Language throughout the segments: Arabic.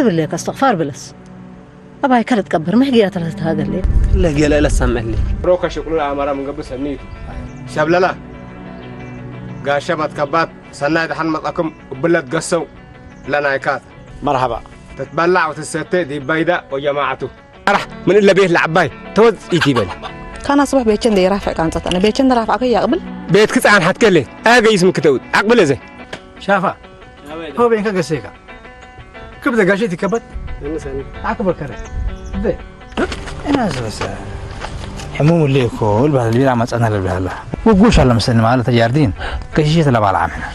تبل لك استغفار بلس أباي كانت تكبر محجيات هذا اللي لا جلا لا سمع لي روكا شغل العمارة من قبل سنين شابلا قاشبت كبات سنايد حنمطكم وبلد قصوا لنا يكات مرحبا تتبلع وتستي دي بيدا وجماعته راح من إلا بيه العباي توز يتيبل كان أصبح بيتشن دي رافع كان أنا بيتشن رافع كي يقبل بيت كذا عن حد كله أجا اسمك تود أقبل زي شافا هو بينك قسيكا كبدا قاشيتي كبت عقب الكره ده انا بس حموم اللي يكون بعد اللي عم تصنع له الله وقوش على مسن مال تجاردين قشيت لا بالعام هنا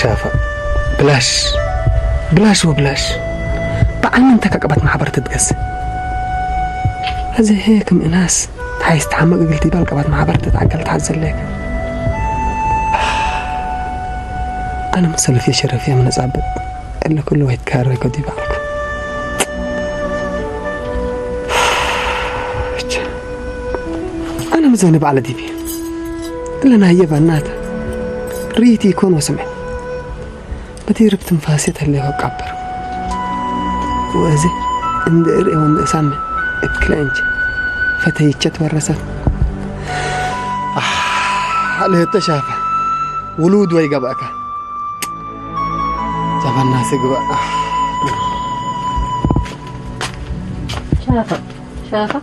شافا بلاش بعلم انت كقبت محبر تتقس هذا هيك من ناس عايز تعمق قلتي بالقبت محبر تتعقل تعزل لك انا مسألة في شرفية من أصابت إلا كل واحد كاره يقضي بالك أنا مزونب على ديبي إلا أنا هي بنات ريتي يكون وسمع بدير بتنفاسيتها اللي هو كعبر وأزي عند إرئي وعند سامع ابكلانج فتيتشت ورست عليه التشافة ولود ويقبأك جاب الناس يقبأ شافة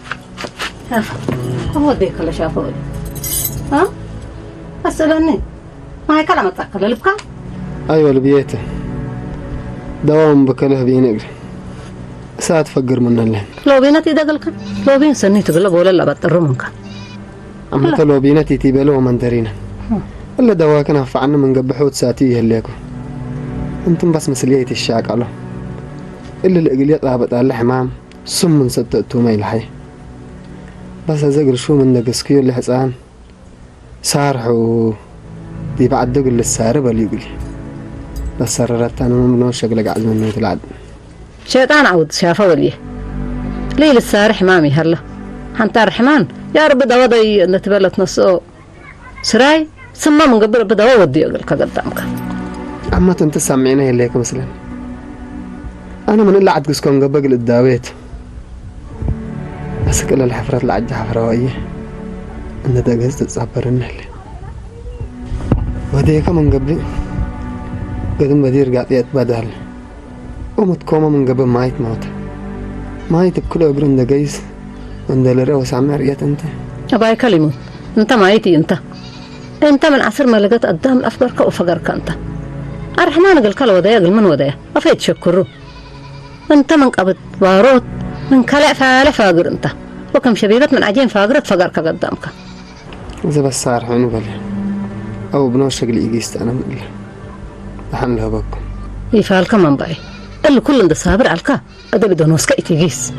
هو ديك اللي شافه ولي ها أسألني ما هي كلامك تأكل لبكا أيوة لبيته دوام بكله بينقل ساعة فقر من الله لو بينتي دقلك لو بين سني تقلب ولا لا بطر منك أما لو بينتي تيبلو منترينا إلا دواكنا فعنا من قبحوت ساعتيه الليكو أنتم بس مسليتي الشاق الله إلا الأقليات لابط على الحمام سم من ستة ميل حي بس أزقر شو من نقسكيو اللي حسان سارحو دي بعد دقل للساربة اللي يقولي بس سررت أنا من شغلة قاعد من نوت العد شيطان عود شافه وليه ليل السارح مامي هلا حنتار الرحمن يا رب دواضي نتبلت نصو سراي سما من قبل بدأ ودي أقول كقدامك أما أنت سامعينه الليك مثلا أنا من اللي عد قسكون قبل الداويت بس كل الحفرات اللي عد حفراوية أنا دقيت تصبر النهل وديك من قبل قدم بدير قاعد يتبادل ومتكومة من قبل ما يتموت ما يتبكل أقرن دقيس وندلره وسامع ريات أنت أباي كلمة أنت ما يتي أنت من عصر ما لقيت قدام الأفقرك وفقرك أنت الرحمن قال كلا ودايا قال من ودايا ما في تشكره أنت من قبض باروت من كلا فعل فاقر أنت وكم شبيبة من عجين فاقرت فقرك قدامك إذا بس صار حين بالي أو بنوش شغل يجيست أنا من الله أحن لها بكم يفعلك من باي اللي كل ده صابر عليك أده بدون وسكا يتجيس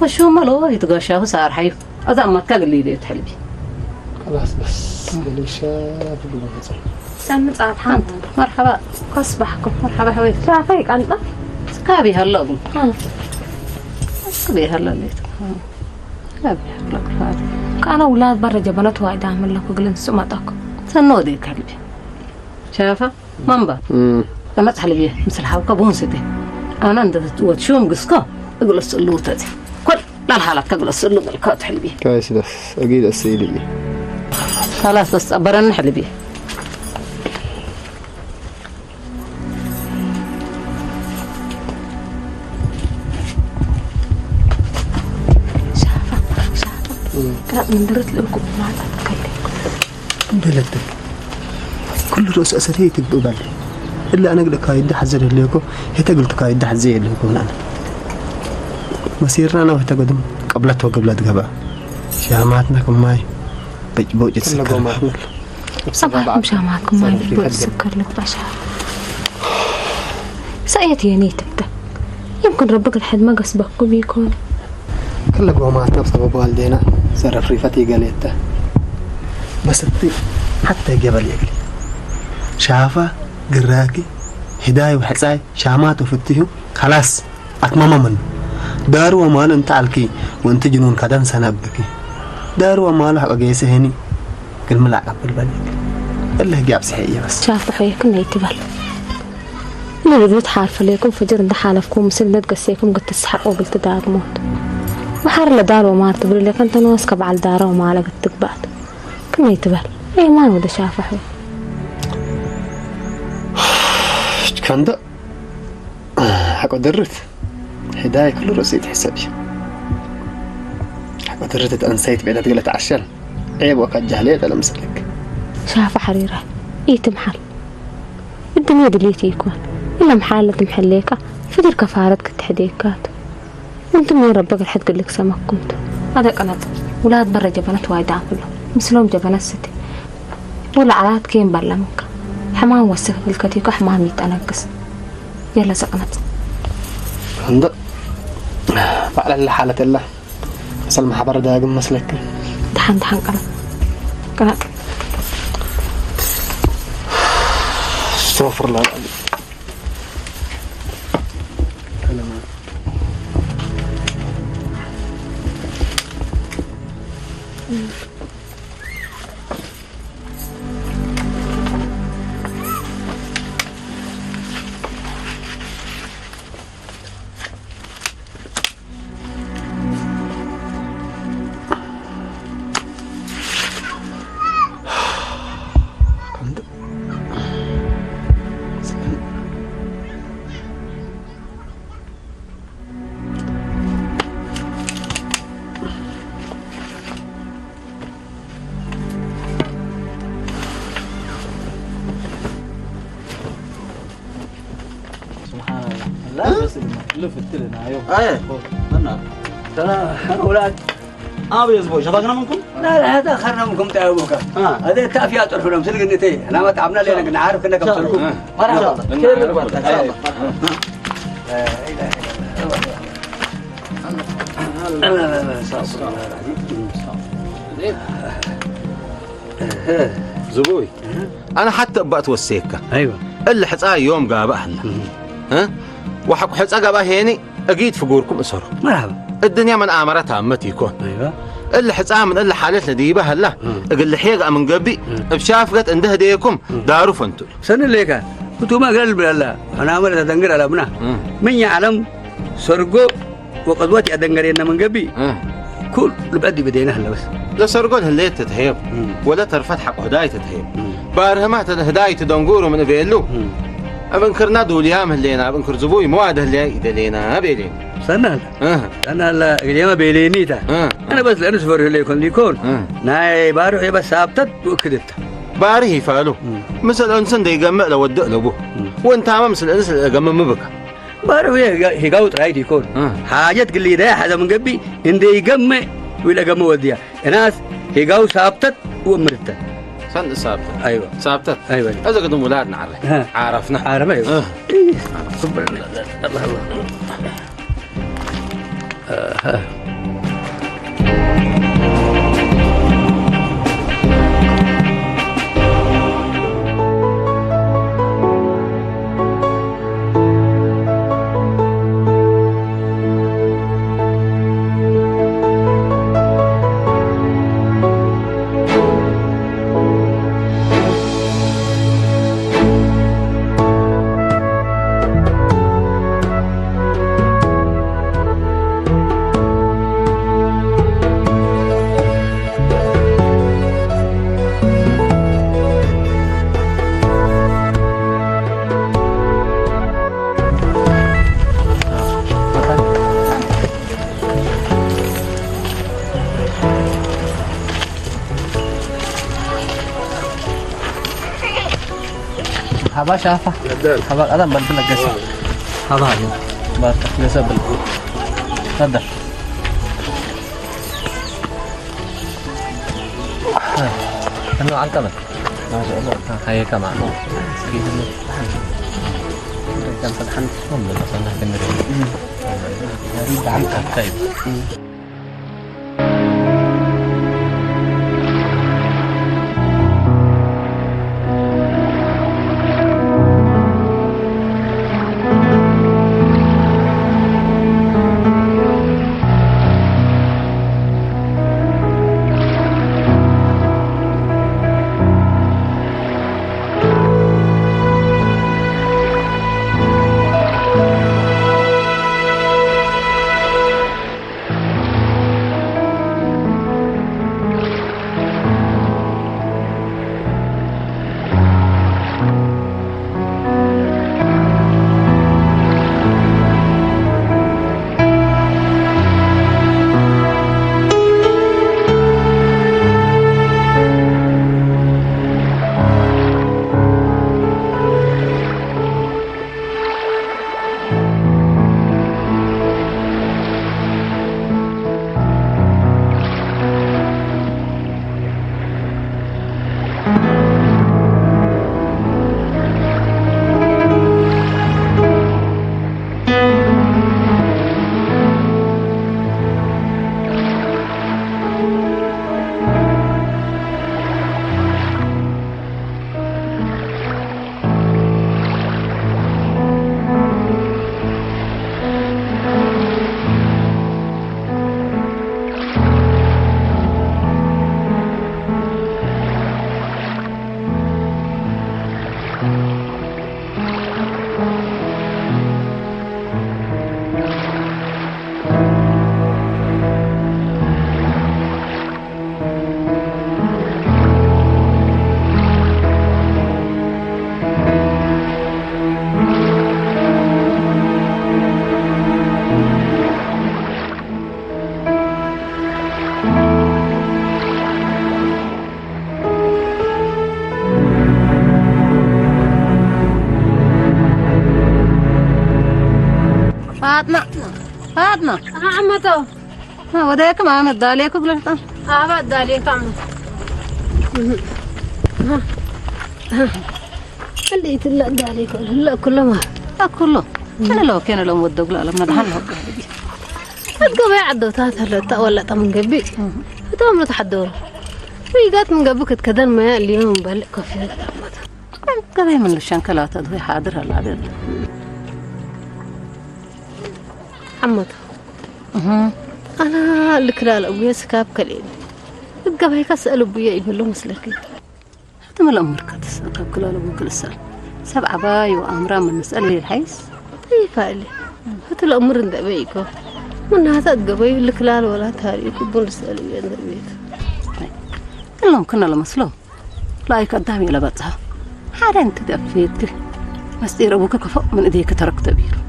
وشو مالو يتقاشاه صار حيو أذا ما تقول لي ده تحلبي خلاص بس اللي شاف بالوقت سمت عطحان مرحبا قصبحكم مرحبا حبيبي شافيك أنت كابي هلا أقول كابي هلا ليت كابي هلا هذا كان أولاد برا جبنات وايد أعمل لك وقلن سمعتك سنودي كلبي شافه منبا لما تحلبيه مثل حوكة بونستي أنا عند وتشوم قسكا أقول السلوطة دي كل لا الحالات تقول السلوطة الكات حلبيه كويس بس أكيد السيدي خلاص بس أبرن حلبيه كان من درت لكم ما بلد كل رؤوس أسرية تقبل بالي إلا أنا أقول كايد حزر ليكو هي تقول كايد حزير ليكو أنا مسيرنا أنا وتقدم قبلته وقبلت قبا شاماتنا كم ماي بوجت سكر صباحكم شامعكم ما يبدو السكر لك بشا سأيت يا نيتبتا يمكن ربك الحد ما قصبكم بيكون كل قومات نفس أبو والدينا صار فريفتي قاليته بس الطيب حتى جبل يقلي شافة قراكي هداية وحساي شامات وفتيه خلاص أتماما من دار ومال انت علكي وانت جنون كدن سنبكي دار ومال حق جيسه هني كل ملعب بالبلد اللي جاب صحيح بس شاف حيكم نيتبال أنا بديت حالف ليكم فجر عند حالفكم مسلمت قسيكم قلت تسحقوا قلت دار موت وحار لدار وما تبري لك أنت نوسك على الدار وما لقيت تقبعد كم نيتبال أي ما وده شاف حي كان ده حق درت هداية كل رصيد حسابي حق درت أنسيت بعد تقلت عشان عيب وقت جهليت أنا مسلك شاف حريرة إيه تمحل الدنيا دليتي يكون إلا محالة محليكا فدر كفارتك تحديكات وانتم من ربك الحد قل لك سمك كنت هذا قناط ولاد برا جبنات وايد عقلهم مثلهم جبنات ستي ولا عرات كين برلا منك حمام وسخ الكتيكو حمام يتنقص يلا سقنط عند فعلا حالة الله أصل محبر داقم مسلك دحن قناط استغفر الله العظيم ترى أولاد أبي أسبوع شفقنا منكم؟ لا هذا خرنا منكم تعبوك هذا تافيات الحلم سلق النتي أنا ما تعبنا لنا كنا عارف إنك بتركوا مرحبا كيف إن شاء الله زبوي أنا حتى بقت والسيكة أيوة اللي حتى يوم قابه احنا ها وحق حتى قابه هيني أكيد فجوركم أسره مرحبا الدنيا من آمرتها أمتي يكون أيوة اللي حتى من اللي حالتنا ديبه هلا اللي حيقة من قبي بشافقت عنده هديكم دارو فنتو سنة اللي كان كنتوا ما قال بالله أنا عملت أدنقر على ابنه من يعلم سرقوا وقدوتي أدنقرينا من قبي كل لبعدي بدينا هلا بس لا سرقوا هالليل تتهيب ولا ترفت حق هداية تتهيب بارهمات هداية تدنقوروا من فيلو أبنكر نادو اليوم هلينا أبنكر زبوي مواد هلي دلينا بيلين سنة أنا لا اليوم بيليني تا أنا بس لأنه سفر اللي يكون ليكون ناي بارو هي بس ثابتت وكدت باري فالو مثل إنسان ده يجمع لو ودق له وأنت عم مثل إنسان يجمع مبكى بارو هي قاوت رايد يكون حاجات قلي ده هذا من قبي إن ده يجمع ولا جمع وديا الناس هي قاو ثابتت ومرتت سند ثابتت أيوة ثابتت أيوة هذا قدوم ولادنا عرفنا أيوة سبحان الله هبا شافه هبا أنا بنتلك جسم هبا هاي بارك جسم بالقول تفضل إنه عن كمان ما شاء الله هاي كمان كان فتحان هم مثلا كنري طيب فاطمة عمته ما وداك ما عمد عليك وقلت بعد عليك عمته خليت لا عليك لا كله ما كله أنا لو كان لو مودق لا لما دحنا تقوي عدو تات هلا ولا من قبي توم نتحدور ويقات من قبك كذا ما اليوم بالك كافي قبي من الشنكلات هذي حاضر هلا عدد عمته أنا الكلال أبويا سكاب كلين قبل هيك أسأل أبويا يقول له مسلكي حتى من الأمر كتسأل كلال أبوك السال 7 باي وأمران من مسألة الحيس أي فعلي حتى الأمر عند أبيكو من هذا قبل الكلال ولا تاريخ بدون سأل عند البيت كلهم كنا لمسلو لا يقدامي لبتها حدا أنت دفيتك مستير أبوك كفوق من إيديك تركت بيرو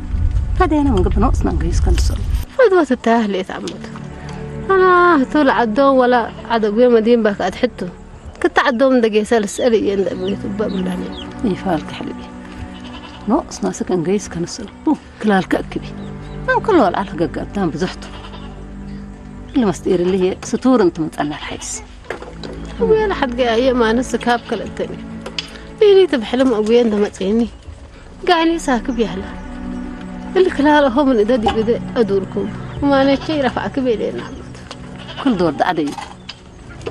هذا أنا من قبل نقصنا نقيس كان الصلاة فدوة التاهلي تعمد أنا طول عدو ولا عدو مدين بك أتحته كنت عدو من دقيقة سألي عند أبوي تبقى بالله يفعلك حلبي نقصنا سكن قيس كان الصلاة كلال كأكبي من كله العلاقة قدام بزحته اللي مستير اللي هي ستور أنت متقلع الحيس أبوي أنا حد جاي ما نسك هاب كلتني بيني تبحلم أبوي أنت ما تجيني قاعني ساكب يهلا الكلال هو من إدادي بدأ أدوركم وما أنا شيء رفعك بيننا كل دور دعدي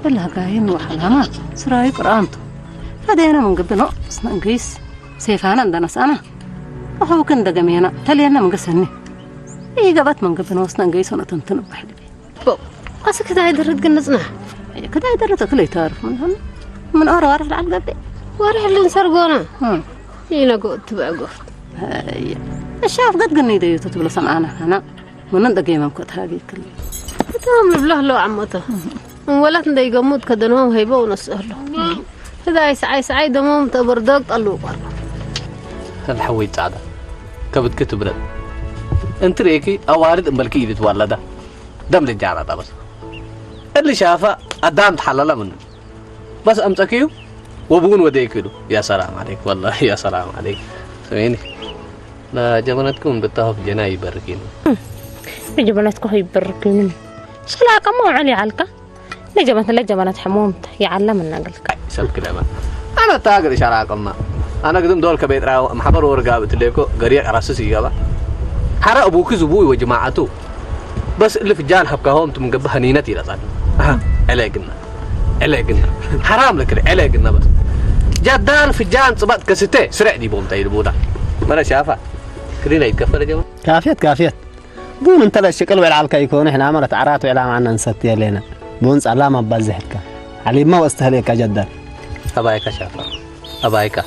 إلا قاين وحلامات سراي قرآنته هذا أنا من قبل نقصنا نقيس سيفانا عندنا سنة وهو كان دقمينا تلينا من قسني إيه قبت من قبل نقصنا نقيس وأنا تنتنب بحلبي بو قاسي كده يدرد قنصنا كده يدرد كله تعرف من أورا وارح العلقة دي وارح اللي نسرقونا هنا قلت تبع قفت هاي الشاف قد قلني دي تتبلو سمعانا أنا من ندقي ممكن هذه كله تمام بله لو عمته ولا تندي قمود كدنهم هيبه ونسأله إذا يسعي دمهم تبردق طلوا برا الحوي سعادة كبد كتب رد انت ريكي أوارد ملكي إذا تولده دم للجارة ده بس اللي شافه أدام تحلل منه بس أمسكيه وبقول وديكله يا سلام عليك والله يا سلام عليك سمعني لا جبنتكم بتاهف جناي بركين جبنتكم هي بركين شلاقة مو علي علقة لا جبنت حمومت يعلمنا قلك سب كلامه أنا تاجر شراكم ما أنا قدم دول كبيت راو محبر ورقابة ليكو قرية راسسي جابا حرا أبوك زبوي وجماعته بس اللي في الجان حبكهم تمقبها هنينتي لصان علاقنا حرام لك علاقنا بس جدان في الجان صبات كستة سرع دي بوم تايد بودا ما شافها كرينا يتكفر يا جماعة كافيت بون انت لا الشكل والعلك يكون احنا عملت عرات وعلام عنا نستي لنا بونس علامة بزهك علي ما واستهلك جدان أبايك شافها أبايك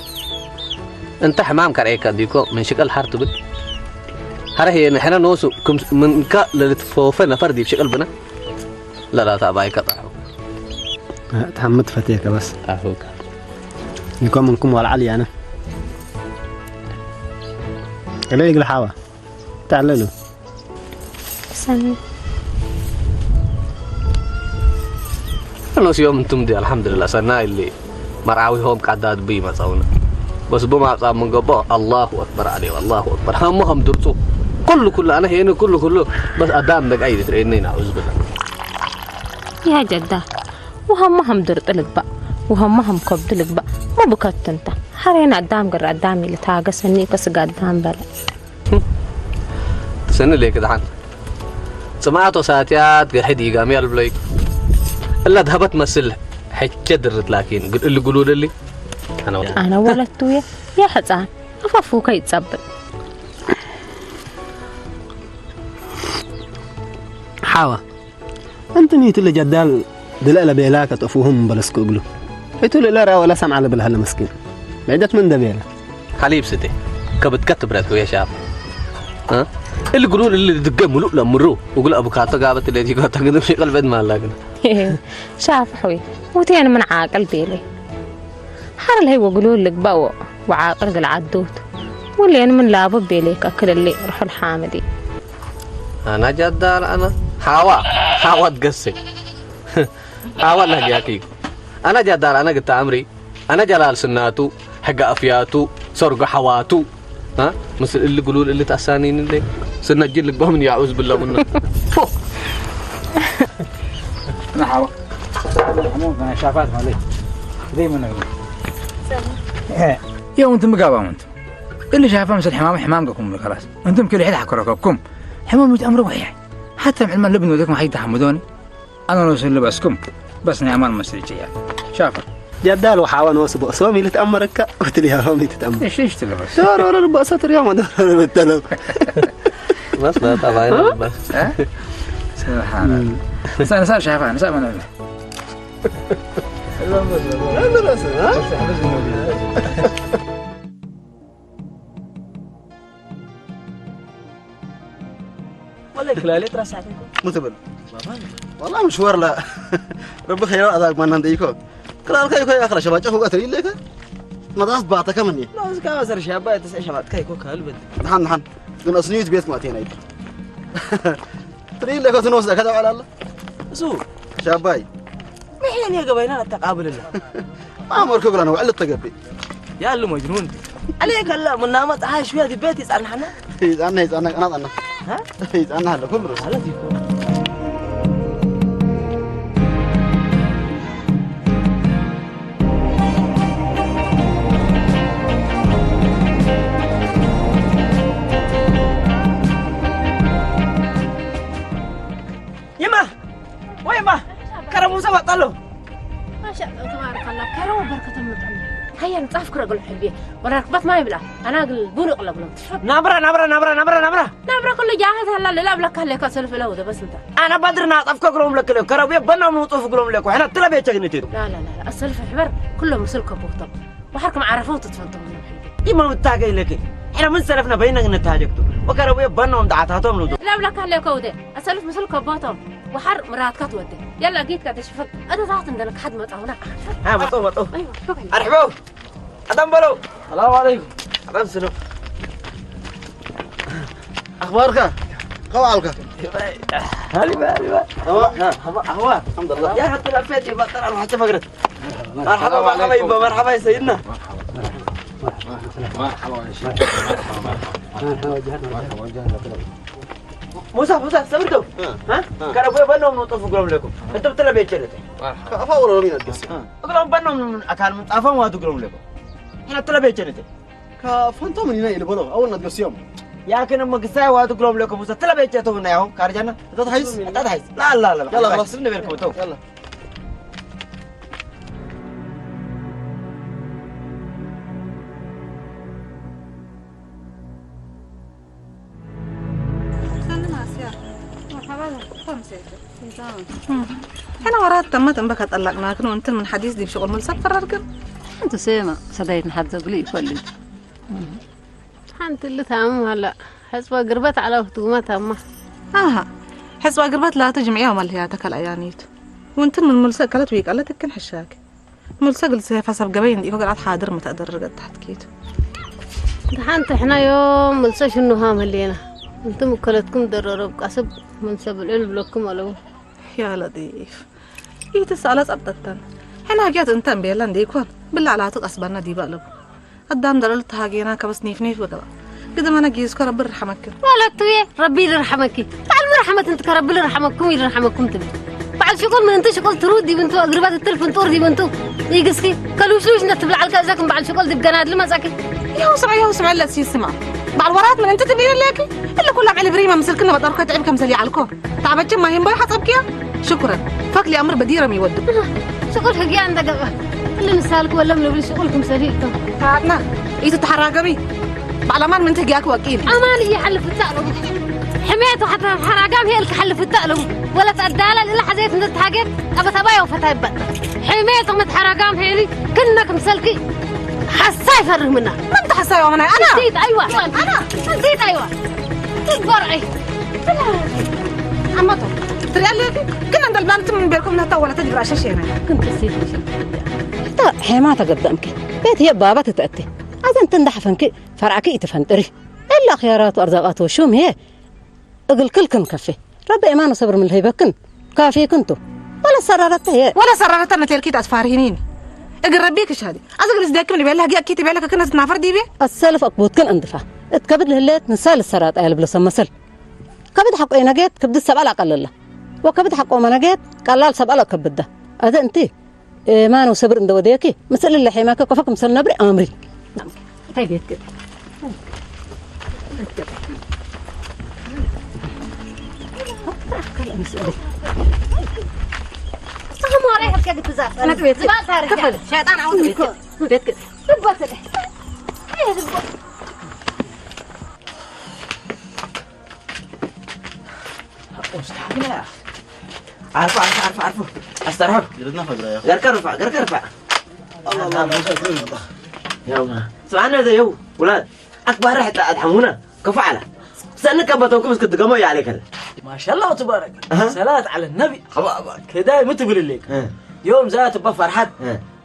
أنت حمام كريك ديكو من شكل حرت بد هره هي نحن نوسو كم من كا للتفوفنا فردي بشكل بنا لا تأبايك طاحو تحمد فتيك بس أخوك يكون منكم والعلي أنا اللي يقول حوا تعللوا سامي أنا يوم أنتم دي الحمد لله سنة اللي مرعوي هم قعدات بي ما صونا بس بما صار من قبل الله أكبر عليه والله أكبر هم درسوا كله أنا هنا كله بس أدام دق أيدي ترينين أعوذ بالله يا جدة وهم درت لك بقى وهم كبد لك بقى ما بكت أنت حرينا قدام قر قدامي اللي تاجس سني بس قدام بلا سنة ليه كده حن سمعتوا ساعات قحدي قام يالبليك إلا ذهبت مسل حكي درت لكن اللي يقولوا لي أنا ولدت يا حزان أفوك يتصبر حوا انت ميت اللي جدال دلالة بيلاك تفوهم بلس كوغلو ايتو لا را ولا سمع على بالهلا مسكين بعدت من دبيله حليب ستي كبت كتبرت يا شاب ها اللي يقولوا اللي دقموا له مرو وقول ابو كاتا قابت اللي تيجي تقدم في قلب ما لاقنا شاف حوي وتين من عاقل بيلي حر اللي يقولوا لك بقى وعاقل العدوت واللي انا من لابد بيليك اكل اللي روح الحامدي انا جدار انا حاوا تقسي حاوا لك يا كيك انا جدار انا قلت امري انا جلال سناتو حق افياتو سرق حواتو ها مثل اللي يقولوا اللي تاسانين اللي سنجل لك بهم يعوذ بالله منه انا حوا انا شافات مالي دايما يوم انتم مقابل انتم اللي شافه مثل حمامكم خلاص انتم كل حد حكوا ركبكم حمام يتامروا وياي حتى مع المال لبن ودكم حيتحمدوني انا نوصل لبسكم بس نعمل مسرجيه شافر جدال وحاول نوصب أسوامي اللي تأمرك قلت لي هامي تتأمر ايش تلبس دور ولا رباسات اليوم دور ولا بالتلف بس لا طبعا بس سبحان الله انا صار شافه انا صار انا والله كلالي ترى ساعتين متبل والله مشوار لا رب خير أذاك ما ننديكو كلال كاي آخر شباب جاكو قتري لك نضاف بعطك مني لا بس كم صار شباب تسع شباب كاي كوك هالبد نحن دون أصنيت بيت ما تينا تري لك تنوس كذا على الله سو شبابي نحن يا قبينا التقابل الله ما أمرك بلنا وعلى التقبل يا اللي مجنون عليك الله من نامت عايش فيها في بيتي يسأل حنا أنا ها أنا هلا كل رأس على فيكم يما ويما كرم موسى بطلوا ما شاء الله تبارك الله كرم وبركة المطعم هيا نطاف كرة قول حبيه ولا ركبت ما يبلع أنا أقول بوني قلب لهم نبرة كله جاهز هلا لا بلك هلا كسلف له ده بس أنت أنا بدر ناطف كقولهم لك له كرم يبنا ونطوف قولهم لك وحنا تلا بيتشغنتين لا السلف حبر كلهم مسلك بوطب وحركم عرفوا تتفنطوا منهم حبيه إما متاجي لك إحنا من سلفنا بيننا نتاجكتو وكرم يبنا ودعاتهم له لا بلك هلا كوده السلف مسلك بوطب وحر مرات كتوده يلا جيت كتشفت أنا ضاعت عندك حد ما تعاونك ها بطو أيوة أرحبوا أدم بلو السلام عليكم أدم سلو أخبارك قوالك هالي بقى هوا الحمد لله يا حتى لفيت يبقى ترى حتى فقرت مرحبا يا سيدنا موسى سمرتوا ها كان ابوي بنهم نطفوا قلهم لكم انتم بتلا بيت جلتي افاور مين ادقس قلهم بنهم اكان من طافهم وادو قلهم لكم احنا بتلا بيت جلتي كفانتو من هنا اللي بلو اول ندقس يوم يا كان ما قصاي وادو قلهم لكم موسى تلا بيت جلتوا هنا ياهم كارجنا تضحيس لا يلا خلاص سنة بينكم تو يلا أنا ورات تمت بك طلقنا كنا وأنت من حديث دي بشغل ملصق فرركن أنت سيما صديت نحد زقلي كل حنت اللي تامم هلا حسبة قربت على وقتها أمه حسوا قربت لا تجمعيها مالهياتك الأيانيت وأنت من ملصق قالت ويك قالت كن حشاك ملصق السيف حسب قبين دي قالت حاضر ما تقدر قد تحت كيت دحانت إحنا يوم ملصاش إنه هام اللينا أنتم كلتكم دررب قصب من سبب القلب لكم ولو يا لطيف تسأل أصدقتن حنا جات أنت بيلان ديكون بالله على تقصبنا دي بقلب قدام دللت هاجينا كبس نيف بقى قد ما أنا جيزك ربي يرحمك ولا توي ربي يرحمك تعال مرحمة أنت كربي يرحمكم يرحمكم تبي بعد شغل من أنت شغل ترودي بنتو أقربات التلفون تردي بنتو يقصكي كلوش نتبع على كذاكم بعد شغل دي بجناد لما زاكي يا سمع لا تسمع بعد ورات من أنت تبين لك إلا كل عمل بريمة مثل كنا بطرقة تعب كم سلي علىكم تعبت ما هم بيحط أبكيا شكرا فكلي أمر بديرة ميودو شغل هجي عندك اللي نسالك ولا من شغلكم سريعكم قعدنا تتحرق بي بعلمان من تجيك وكيل أمان هي حل في التقلب حمايته حتى حرقام هي اللي حل في التقلب ولا تعدالة إلا حزيت من التحاجات أبى تبايا وفتايبات حمايته متحرقام هيلي كنك مسلكي حساي فرق منها ما أنت حساي ومنها أنا نسيت أيوة أنا نسيت أيوة تتبرعي عمته تريالي كنا عند البنت من بينكم نهتا ولا تجري عشان شيء كنت نسيت حتى حماتها قدامك بيت هي بابا تتأتي عايزين تندح فنكي فرعكي تفنتري إلا خيارات وأرزاقات وشوم هي أقل كلكم كفي ربي إيمان وصبر من الهيبكن كافي كنتو ولا سررت هي ولا سررت أنا تلكيت أسفارهنين أقل ربيك شهادي أزغل إزداك من بيلها جي أكيد بيلها كنا تنافر دي بيه السالف أقبوت كن أندفع اتكبد لهلات نسال السرات قالب لسه مسل كبد حق إيه نجات كبد السبع لا قلل له وكبد حق وما نجات قلال سبع لا كبد ده هذا أنت إيمان وصبر إن دوديكي مسألة اللي حماك كفك مسألة نبري أمري نعم طيب كده سلام عليكم كيف تزاف أنا كبيت كفل شيطان عاوز بيت كده ربطت له هي ربط مستحيل عارفه استرحب جلدنا فجرة يا غير كرفع الله يوم سمعنا ذا يو ولاد أكبر حتى أدحمونا كفعلة سألنك أبطوكم اسكت قموا عليك ما شاء الله وتبارك صلاة على النبي كده متى يقول لك يوم زات بفرحت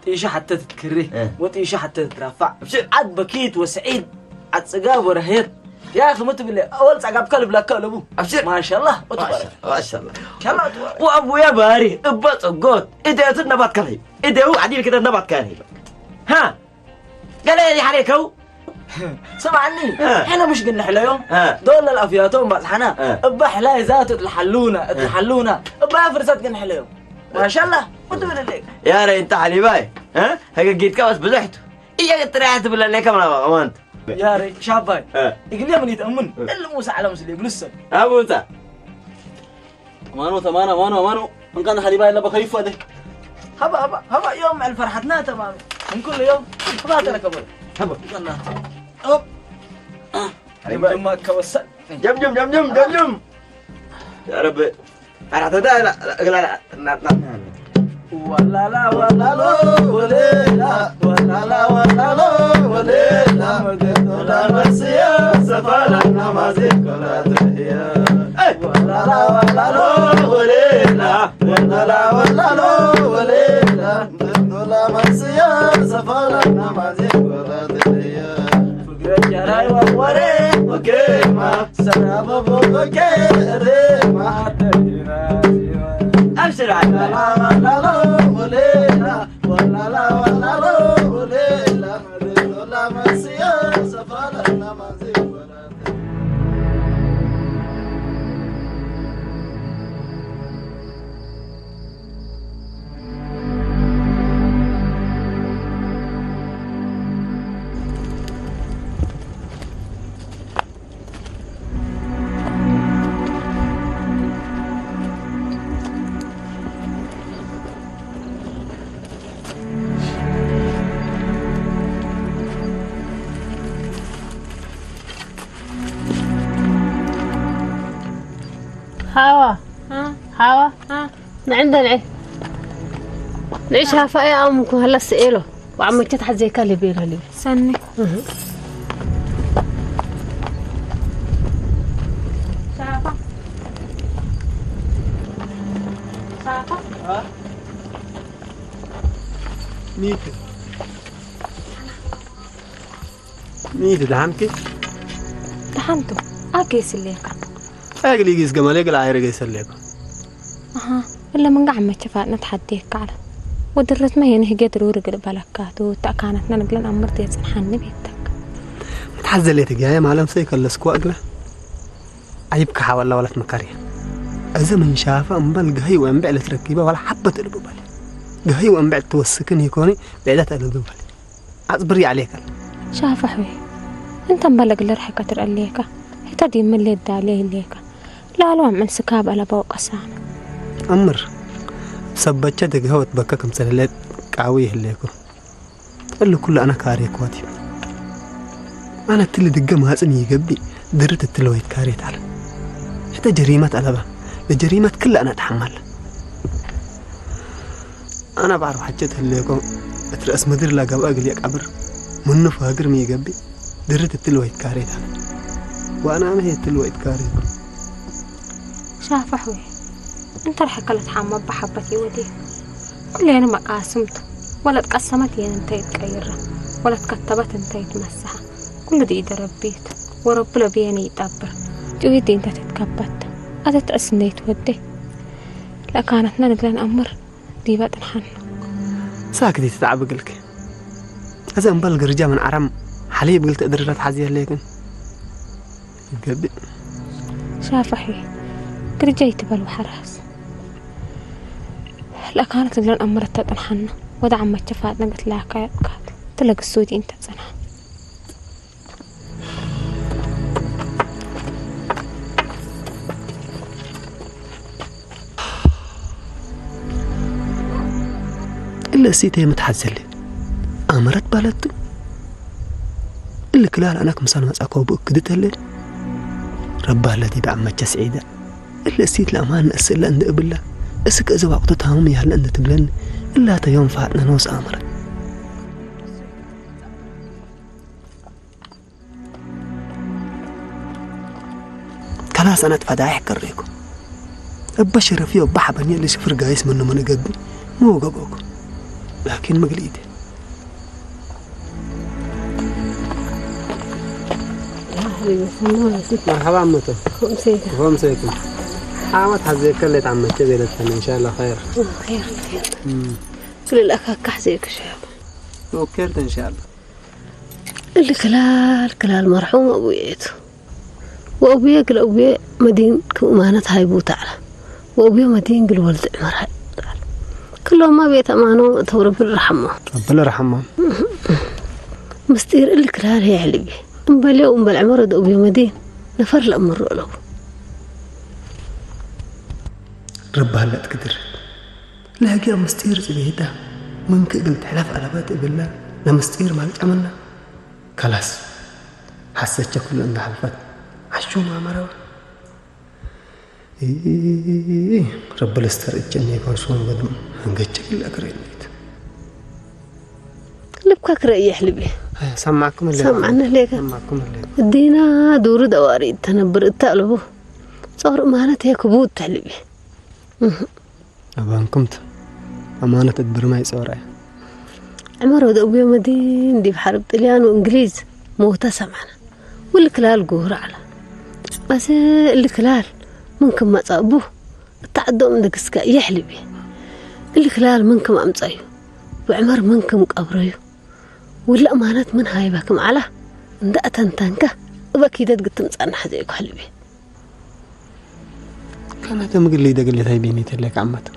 تعيش حتى تتكره وتعيش حتى تترفع عاد بكيت وسعيد عاد سقاب ورهيت يا أخي متى بالله أول سقاب كلب لا كلبه ما شاء الله وتبارك ما شاء الله وأبو يا باري أبط قوت إذا النبات كذي إذا هو عديل كده النبات كذي ها قال لي عليك هو سمعني احنا مش قلنا حلا يوم دول الافياتهم بطحنا بحلا ذات تحلونا بافرسات قلنا حلا يوم ما شاء الله وانت من الليل يا ري انت علي باي ها هيك جيت كبس بزحته ايه تريحت بالله ليك ما امانت يا ري شاب باي يقول لي من يتامن الا موسى على مسلم لسه ابو انت امانو ان كان حليباي الا بخيف هذا هبا يوم مع الفرحتنا تمام من كل يوم فات لك ابو هبا أوب ما كوسل جم يا رب فرحت ده لا ولا لا ولا مسيا سفالنا ما ذكرت هي ولا مسيا سفالنا ما ذكرت هي جراي ووري وكيما سراب بوكيما ابشر على لا وليلا ولا وليلا ولا مسيا سفرنا ما زي حوا حوا عندنا نعيش هفايا أمكم هلا سئله وعم تتحد زي كالي بيرها لي سني ميت دعمتي دحنتو أكيس الليك أقلي جيس جمالي قل عاير جيس الليك إلا من قاعد ما شفاء نتحديك على ودرت ما ينهي قدر ورقل بالكات وتأكانتنا نقلن أمرتي يتنحن بيتك متحزل لي تجاية معلم سيك اللسكو أقله عيبك حاول ولا تمكريه إذا من شافه أمبل جهي وأنبع لتركيبه ولا حبة قلبه بالي جهي وأنبع توسكني يكوني بعدت قلبه بالي أصبري عليك شاف حوي انت مبلغ اللي رح كتر الليكا حتى دي من اللي عليه الليكا لا لو من سكاب على بوق أسانا أمر سبتش دقهوت بكاكم سلالات قاويه الليكو قال كل أنا كاريك وادي أنا تلي دقة مهاسني يقبي درت التلويت كاريت على حتى جريمة ألبا الجريمة كلها أنا أتحمل أنا بعرف حاجات الليكو أترأس مدير لا قبل أقليك عبر منه فاقر مي يقبي درت التلويت كاريت على وأنا هي التلويت كاريت شاف حوي انت رح كلت حامة بحبتي ودي كل أنا ما قاسمت ولا تقسمت ين انت يتكيرها ولا تكتبت انت يتمسحها كل دي دربيت ورب لبيني يتقبر تريدي انت تتكبت أتتأسني تودي لا كانت نقلن أمر دي بتنحن ساكتي تتعب قلك إذا مبلغ رجال من عرم حليب قلت أدرت حزيه لكن قبي شاف حوي رجيت بالوحراس لا كانت لن أمرت تنحن ودعم ما اتفادنا قلت لها كات تلقى السودي انت تزنها إلا سيتي متحزلي أمرت بالتو اللي كلال أنا كمسان مساكو بأكدت اللي ربها الذي بعمتش سعيدة إلا سيت الأمان أسئلة أند أبلا أسك إذا وقتها هم يهل أند تبلن إلا تيوم فاتنا نوس أمرت خلاص أنا تفدايح كريكو أبشر فيه وبحبني اللي شفر قايس منه من قبل مو قبوكو لكن مقليدي مرحبا عمته خمسيكم حاوت حزيك اللي تعملت بيلتن إن شاء الله خير خير كل الأخ كحزيك شاب وكرت إن شاء الله اللي كلال مرحوم أبويته وأبويا قل أبويا مدين كأمانة هاي بوتعلى وأبويا مدين قل ولد عمر هاي كلهم ما بيت أمانه تو ربنا رحمه ربنا رحمه مستير اللي كلال هي علبي أمبلي وأمبل عمر دو أبويا مدين نفر الأمر له رب هلا تقدر لاقي مستير زبيده ممكن قلت حلف على بات بالله لمستير مالك عملنا خلاص حسيت كل عند حلفت عشو ما مروا رب الاستر الجنة يكون شون بدم هنجتك الأكريت لبكك رأي حلبي سمعكم اللي سمعنا ليك سمعكم اللي الدينا دور دواري تنبر التقلبه صار أمانة هي كبوت حلبي أبان كنت أمانة تدبر ما يصورها عمر ود أبويا مدين دي بحرب طليان وإنجليز موتى سمعنا واللي كلال جوهر على بس اللي كلال منكم ما تصابوه تعدوا من دقسكا يحلبي اللي خلال منكم أمصيو وعمر منكم قبريو ولا أمانة من هاي باكم على ندأت تنكا وبكيدت قلت مصنع حزيك حلبي كانت مقلي دقلي هاي بيني تلك عمته